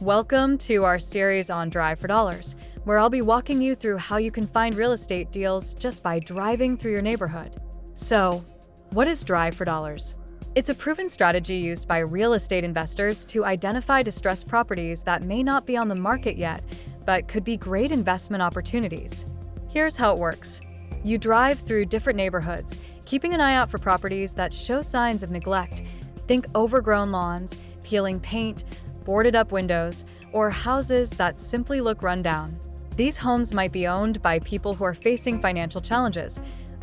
Welcome to our series on Drive for Dollars, where I'll be walking you through how you can find real estate deals just by driving through your neighborhood. So, what is Drive for Dollars? It's a proven strategy used by real estate investors to identify distressed properties that may not be on the market yet, but could be great investment opportunities. Here's how it works. You drive through different neighborhoods, keeping an eye out for properties that show signs of neglect. Think overgrown lawns, peeling paint, boarded up windows, or houses that simply look run down. These homes might be owned by people who are facing financial challenges,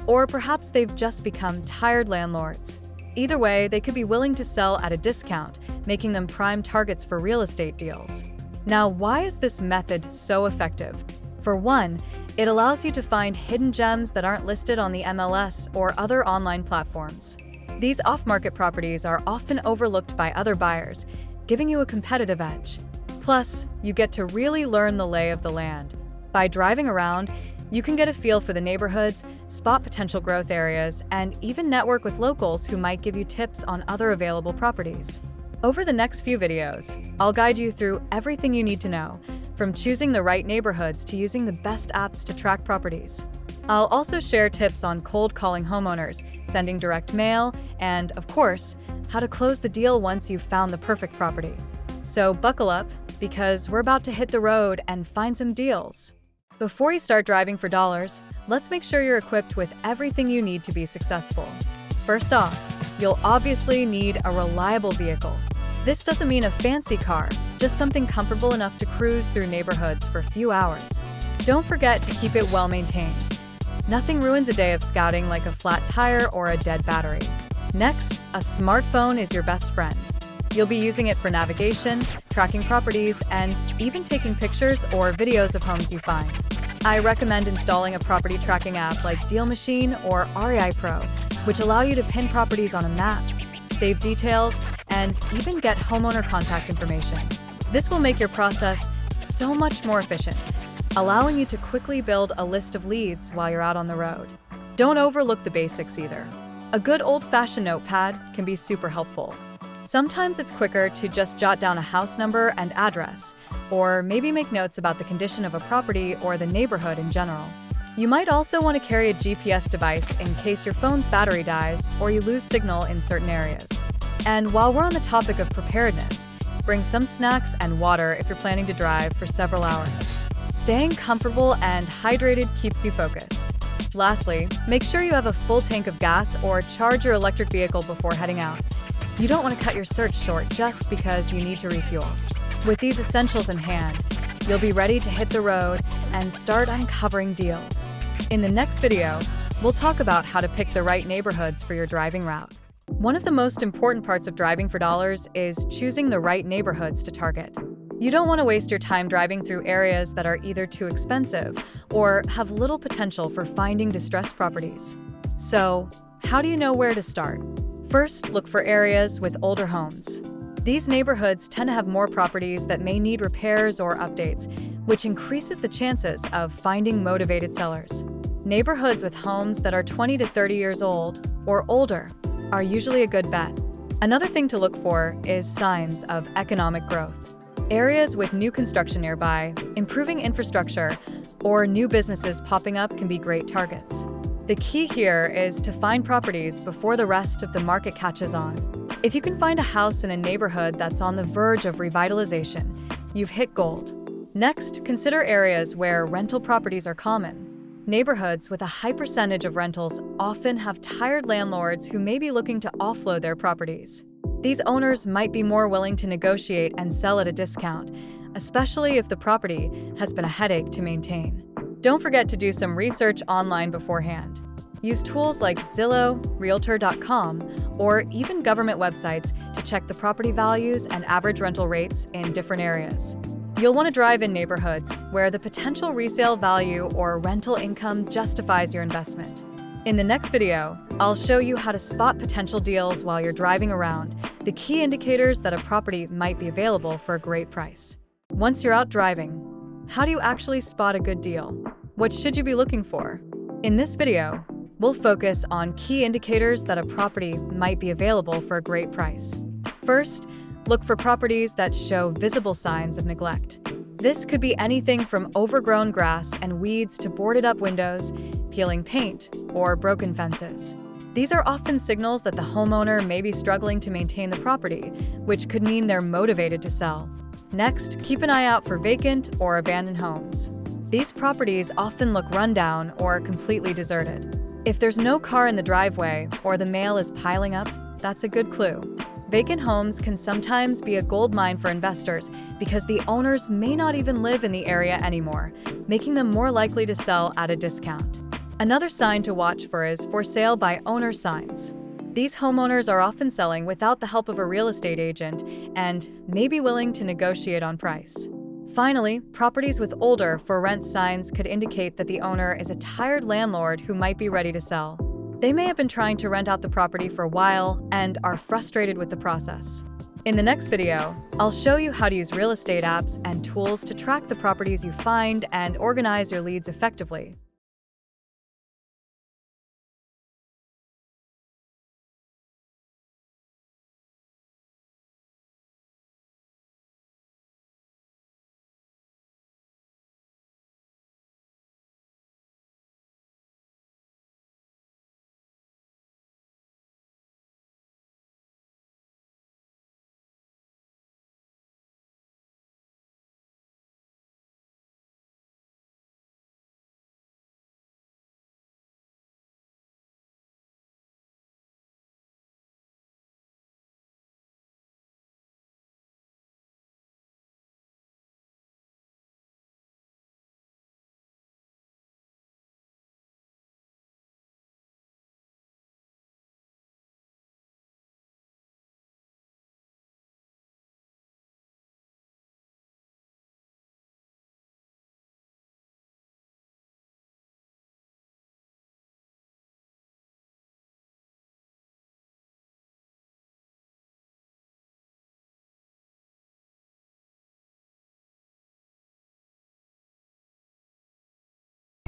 or perhaps they've just become tired landlords. Either way, they could be willing to sell at a discount, making them prime targets for real estate deals. Now, why is this method so effective? For one, it allows you to find hidden gems that aren't listed on the MLS or other online platforms. These off-market properties are often overlooked by other buyers, giving you a competitive edge. Plus, you get to really learn the lay of the land. By driving around, you can get a feel for the neighborhoods, spot potential growth areas, and even network with locals who might give you tips on other available properties. Over the next few videos, I'll guide you through everything you need to know, from choosing the right neighborhoods to using the best apps to track properties. I'll also share tips on cold calling homeowners, sending direct mail, and, of course, how to close the deal once you've found the perfect property. So buckle up, because we're about to hit the road and find some deals. Before you start driving for dollars, let's make sure you're equipped with everything you need to be successful. First off, you'll obviously need a reliable vehicle. This doesn't mean a fancy car, just something comfortable enough to cruise through neighborhoods for a few hours. Don't forget to keep it well maintained. Nothing ruins a day of scouting like a flat tire or a dead battery. Next, a smartphone is your best friend. You'll be using it for navigation, tracking properties, and even taking pictures or videos of homes you find. I recommend installing a property tracking app like Deal Machine or REI Pro, which allow you to pin properties on a map, save details, and even get homeowner contact information. This will make your process so much more efficient, allowing you to quickly build a list of leads while you're out on the road. Don't overlook the basics either. A good old-fashioned notepad can be super helpful. Sometimes it's quicker to just jot down a house number and address, or maybe make notes about the condition of a property or the neighborhood in general. You might also want to carry a GPS device in case your phone's battery dies or you lose signal in certain areas. And while we're on the topic of preparedness, bring some snacks and water if you're planning to drive for several hours. Staying comfortable and hydrated keeps you focused. Lastly, make sure you have a full tank of gas or charge your electric vehicle before heading out. You don't want to cut your search short just because you need to refuel. With these essentials in hand, you'll be ready to hit the road and start uncovering deals. In the next video, we'll talk about how to pick the right neighborhoods for your driving route. One of the most important parts of driving for dollars is choosing the right neighborhoods to target. You don't want to waste your time driving through areas that are either too expensive or have little potential for finding distressed properties. So, how do you know where to start? First, look for areas with older homes. These neighborhoods tend to have more properties that may need repairs or updates, which increases the chances of finding motivated sellers. Neighborhoods with homes that are 20 to 30 years old or older are usually a good bet. Another thing to look for is signs of economic growth. Areas with new construction nearby, improving infrastructure, or new businesses popping up can be great targets. The key here is to find properties before the rest of the market catches on. If you can find a house in a neighborhood that's on the verge of revitalization, you've hit gold. Next, consider areas where rental properties are common. Neighborhoods with a high percentage of rentals often have tired landlords who may be looking to offload their properties. These owners might be more willing to negotiate and sell at a discount, especially if the property has been a headache to maintain. Don't forget to do some research online beforehand. Use tools like Zillow, Realtor.com, or even government websites to check the property values and average rental rates in different areas. You'll want to drive in neighborhoods where the potential resale value or rental income justifies your investment. In the next video, I'll show you how to spot potential deals while you're driving around, the key indicators that a property might be available for a great price. Once you're out driving, how do you actually spot a good deal? What should you be looking for? In this video, we'll focus on key indicators that a property might be available for a great price. First, Look for properties that show visible signs of neglect. This could be anything from overgrown grass and weeds to boarded-up windows, peeling paint, or broken fences. These are often signals that the homeowner may be struggling to maintain the property, which could mean they're motivated to sell. Next, keep an eye out for vacant or abandoned homes. These properties often look rundown or completely deserted. If there's no car in the driveway or the mail is piling up, that's a good clue. Vacant homes can sometimes be a goldmine for investors because the owners may not even live in the area anymore, making them more likely to sell at a discount. Another sign to watch for is for sale by owner signs. These homeowners are often selling without the help of a real estate agent and may be willing to negotiate on price. Finally, properties with older for rent signs could indicate that the owner is a tired landlord who might be ready to sell. They may have been trying to rent out the property for a while and are frustrated with the process. In the next video, I'll show you how to use real estate apps and tools to track the properties you find and organize your leads effectively.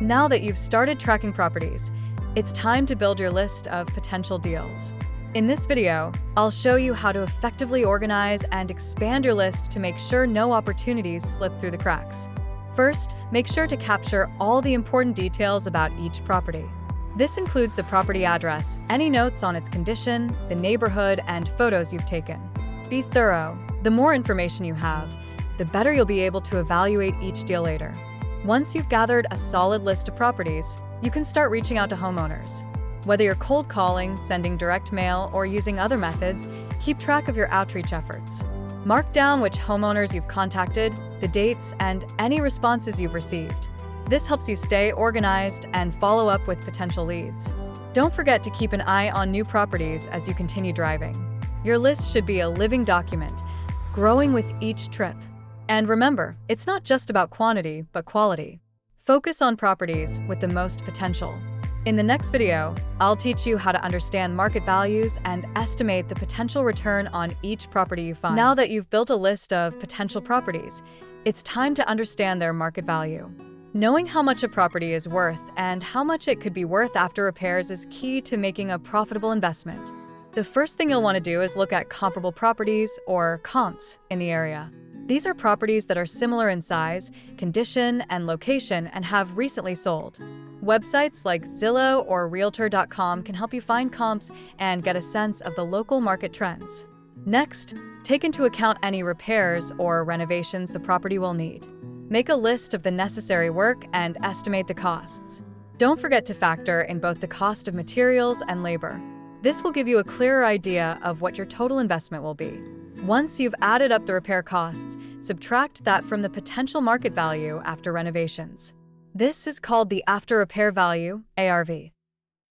Now that you've started tracking properties, it's time to build your list of potential deals. In this video, I'll show you how to effectively organize and expand your list to make sure no opportunities slip through the cracks. First, make sure to capture all the important details about each property. This includes the property address, any notes on its condition, the neighborhood, and photos you've taken. Be thorough. The more information you have, the better you'll be able to evaluate each deal later. Once you've gathered a solid list of properties, you can start reaching out to homeowners. Whether you're cold calling, sending direct mail, or using other methods, keep track of your outreach efforts. Mark down which homeowners you've contacted, the dates, and any responses you've received. This helps you stay organized and follow up with potential leads. Don't forget to keep an eye on new properties as you continue driving. Your list should be a living document, growing with each trip. And remember, it's not just about quantity, but quality. Focus on properties with the most potential. In the next video, I'll teach you how to understand market values and estimate the potential return on each property you find. Now that you've built a list of potential properties, it's time to understand their market value. Knowing how much a property is worth and how much it could be worth after repairs is key to making a profitable investment. The first thing you'll want to do is look at comparable properties, or comps, in the area. These are properties that are similar in size, condition, and location and have recently sold. Websites like Zillow or Realtor.com can help you find comps and get a sense of the local market trends. Next, take into account any repairs or renovations the property will need. Make a list of the necessary work and estimate the costs. Don't forget to factor in both the cost of materials and labor. This will give you a clearer idea of what your total investment will be. Once you've added up the repair costs, subtract that from the potential market value after renovations. This is called the after repair value, ARV.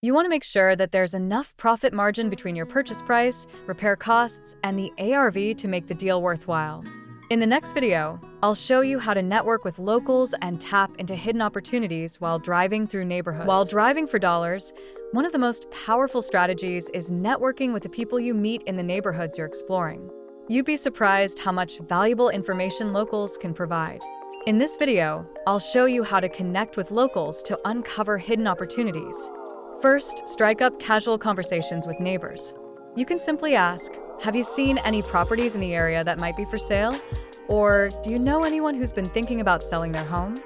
You want to make sure that there's enough profit margin between your purchase price, repair costs, and the ARV to make the deal worthwhile. In the next video, I'll show you how to network with locals and tap into hidden opportunities while driving through neighborhoods. While driving for dollars, one of the most powerful strategies is networking with the people you meet in the neighborhoods you're exploring. You'd be surprised how much valuable information locals can provide. In this video, I'll show you how to connect with locals to uncover hidden opportunities. First, strike up casual conversations with neighbors. You can simply ask, have you seen any properties in the area that might be for sale? Or do you know anyone who's been thinking about selling their home?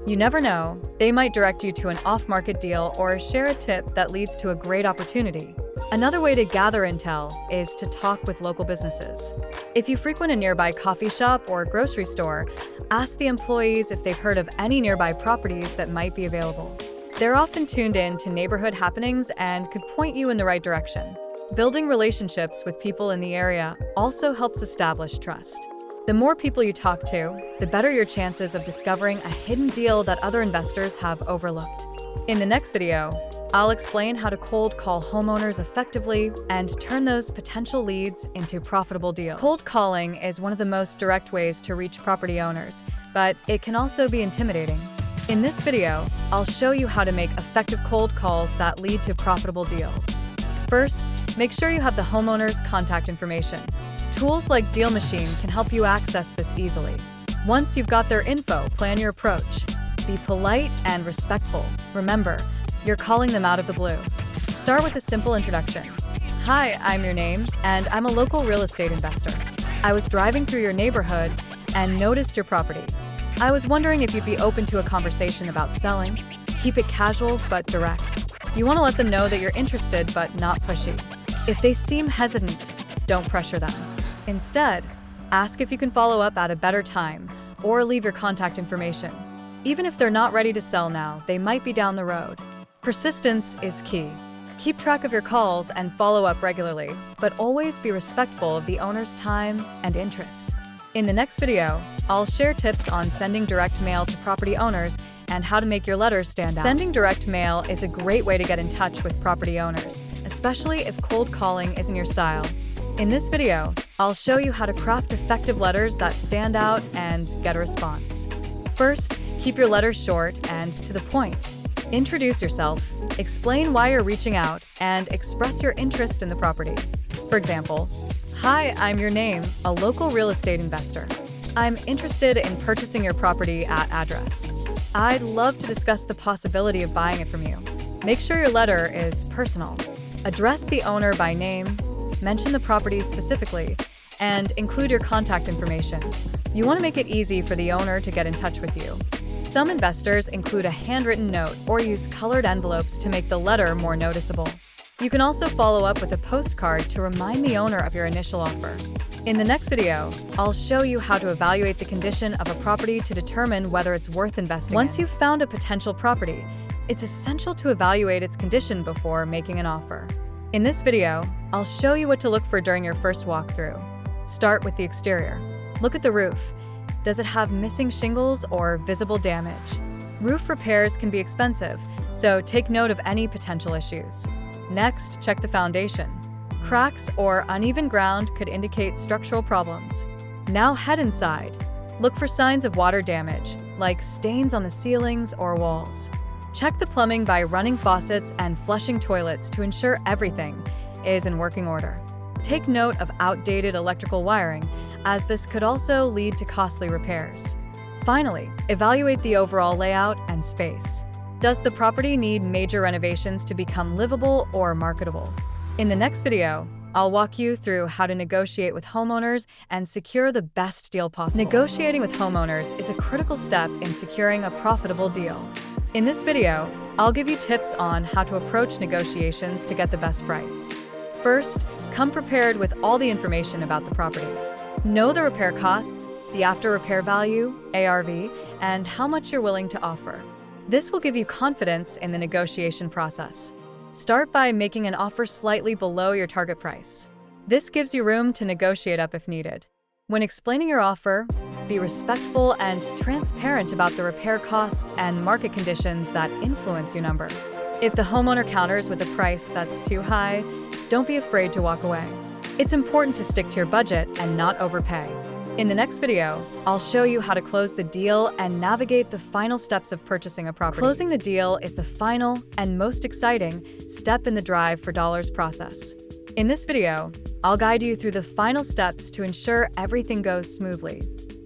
You never know, they might direct you to an off-market deal or share a tip that leads to a great opportunity. Another way to gather intel is to talk with local businesses. If you frequent a nearby coffee shop or grocery store, ask the employees if they've heard of any nearby properties that might be available. They're often tuned in to neighborhood happenings and could point you in the right direction. Building relationships with people in the area also helps establish trust. The more people you talk to, the better your chances of discovering a hidden deal that other investors have overlooked. In the next video, I'll explain how to cold call homeowners effectively and turn those potential leads into profitable deals. Cold calling is one of the most direct ways to reach property owners, but it can also be intimidating. In this video, I'll show you how to make effective cold calls that lead to profitable deals. First, make sure you have the homeowner's contact information. Tools like Deal Machine can help you access this easily. Once you've got their info, plan your approach. Be polite and respectful. Remember, you're calling them out of the blue. Start with a simple introduction. Hi, I'm your name, and I'm a local real estate investor. I was driving through your neighborhood and noticed your property. I was wondering if you'd be open to a conversation about selling. Keep it casual but direct. You want to let them know that you're interested but not pushy. If they seem hesitant, don't pressure them. Instead, ask if you can follow up at a better time or leave your contact information. Even if they're not ready to sell now, they might be down the road. Persistence is key. Keep track of your calls and follow up regularly, but always be respectful of the owner's time and interest. In the next video, I'll share tips on sending direct mail to property owners and how to make your letters stand out. Sending direct mail is a great way to get in touch with property owners, especially if cold calling isn't your style. In this video, I'll show you how to craft effective letters that stand out and get a response. First, keep your letters short and to the point. Introduce yourself, explain why you're reaching out, and express your interest in the property. For example, hi, I'm your name, a local real estate investor. I'm interested in purchasing your property at address. I'd love to discuss the possibility of buying it from you. Make sure your letter is personal. Address the owner by name, mention the property specifically, and include your contact information. You want to make it easy for the owner to get in touch with you. Some investors include a handwritten note or use colored envelopes to make the letter more noticeable. You can also follow up with a postcard to remind the owner of your initial offer. In the next video, I'll show you how to evaluate the condition of a property to determine whether it's worth investing in. Once you've found a potential property, it's essential to evaluate its condition before making an offer. In this video, I'll show you what to look for during your first walkthrough. Start with the exterior. Look at the roof. Does it have missing shingles or visible damage? Roof repairs can be expensive, so take note of any potential issues. Next, check the foundation. Cracks or uneven ground could indicate structural problems. Now head inside. Look for signs of water damage, like stains on the ceilings or walls. Check the plumbing by running faucets and flushing toilets to ensure everything is in working order. Take note of outdated electrical wiring, as this could also lead to costly repairs. Finally, evaluate the overall layout and space. Does the property need major renovations to become livable or marketable? In the next video, I'll walk you through how to negotiate with homeowners and secure the best deal possible. Negotiating with homeowners is a critical step in securing a profitable deal. In this video, I'll give you tips on how to approach negotiations to get the best price. First, come prepared with all the information about the property. Know the repair costs, the after-repair value, ARV, and how much you're willing to offer. This will give you confidence in the negotiation process. Start by making an offer slightly below your target price. This gives you room to negotiate up if needed. When explaining your offer, be respectful and transparent about the repair costs and market conditions that influence your number. If the homeowner counters with a price that's too high, don't be afraid to walk away. It's important to stick to your budget and not overpay. In the next video, I'll show you how to close the deal and navigate the final steps of purchasing a property. Closing the deal is the final and most exciting step in the Drive for Dollars process. In this video, I'll guide you through the final steps to ensure everything goes smoothly.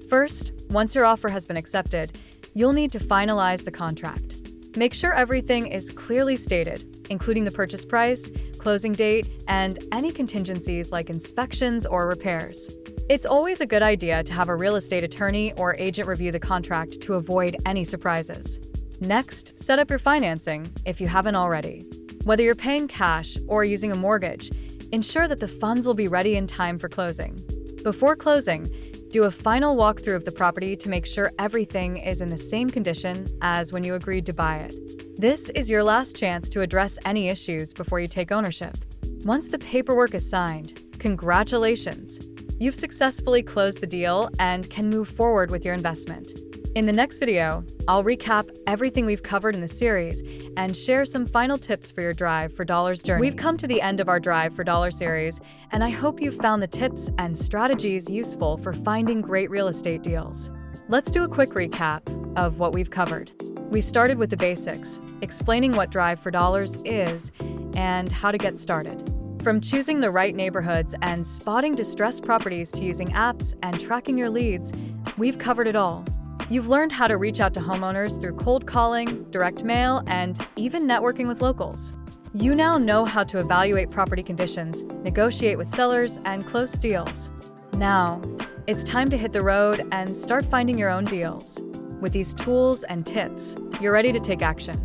First, once your offer has been accepted, you'll need to finalize the contract. Make sure everything is clearly stated, including the purchase price, closing date, and any contingencies like inspections or repairs. It's always a good idea to have a real estate attorney or agent review the contract to avoid any surprises. Next, set up your financing if you haven't already. Whether you're paying cash or using a mortgage, ensure that the funds will be ready in time for closing. Before closing, do a final walkthrough of the property to make sure everything is in the same condition as when you agreed to buy it. This is your last chance to address any issues before you take ownership. Once the paperwork is signed, congratulations! You've successfully closed the deal and can move forward with your investment. In the next video, I'll recap everything we've covered in the series and share some final tips for your Drive for Dollars journey. We've come to the end of our Drive for Dollars series, and I hope you've found the tips and strategies useful for finding great real estate deals. Let's do a quick recap of what we've covered. We started with the basics, explaining what Drive for Dollars is and how to get started. From choosing the right neighborhoods and spotting distressed properties to using apps and tracking your leads, we've covered it all. You've learned how to reach out to homeowners through cold calling, direct mail, and even networking with locals. You now know how to evaluate property conditions, negotiate with sellers, and close deals. Now, it's time to hit the road and start finding your own deals. With these tools and tips, you're ready to take action.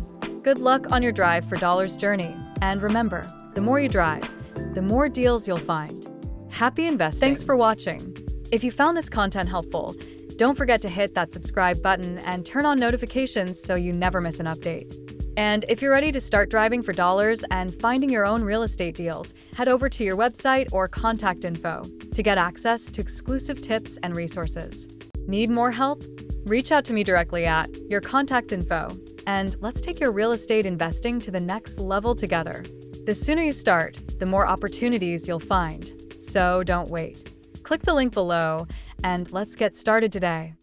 Good luck on your Drive for Dollars journey, and remember, the more you drive, the more deals you'll find. Happy investing! Thanks for watching. If you found this content helpful, don't forget to hit that subscribe button and turn on notifications so you never miss an update. And if you're ready to start driving for dollars and finding your own real estate deals, head over to your website or contact info to get access to exclusive tips and resources. Need more help? Reach out to me directly at your contact info, and let's take your real estate investing to the next level together. The sooner you start, the more opportunities you'll find. So don't wait. Click the link below, and let's get started today.